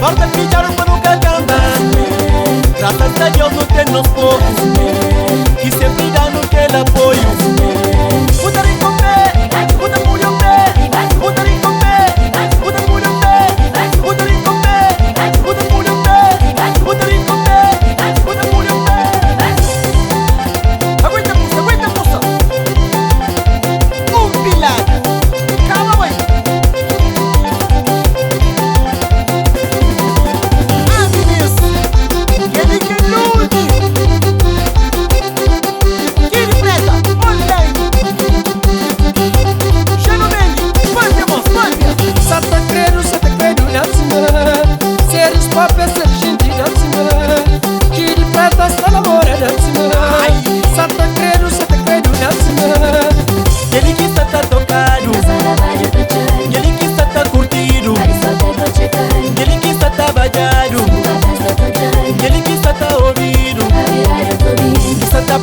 Porta ficharon para nunca cambiar. Gracias a Dios no tenemos poco y siempre dando que el apoyo. Puta rico pe, puta mulher pe, puta rico pe, puta mulher pe, puta rico pe, puta mulher pe, puta rico pe, puta mulher pe. Aguenta moça. Pilada. Calma aí.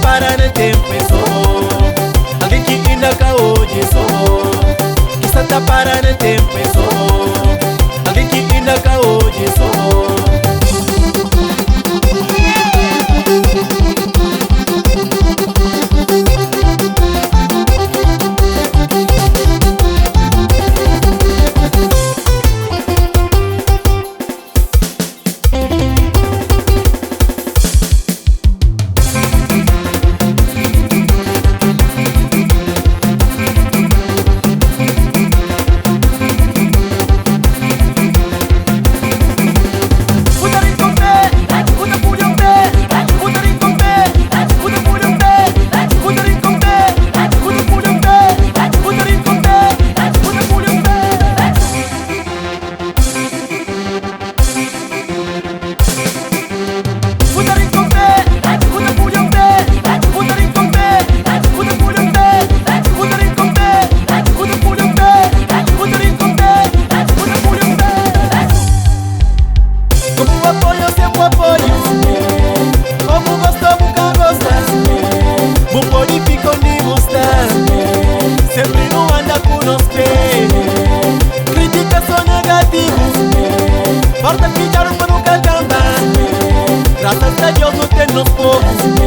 Para no tempo sou alguém que ainda cá hoje sou. Que está para no tempo sou alguém que ainda cá hoje sou. Sempre não anda com nós pé. Críticas são negativos. Porta ficharam para nunca cambiar. Graças a Deus não tem nos povos.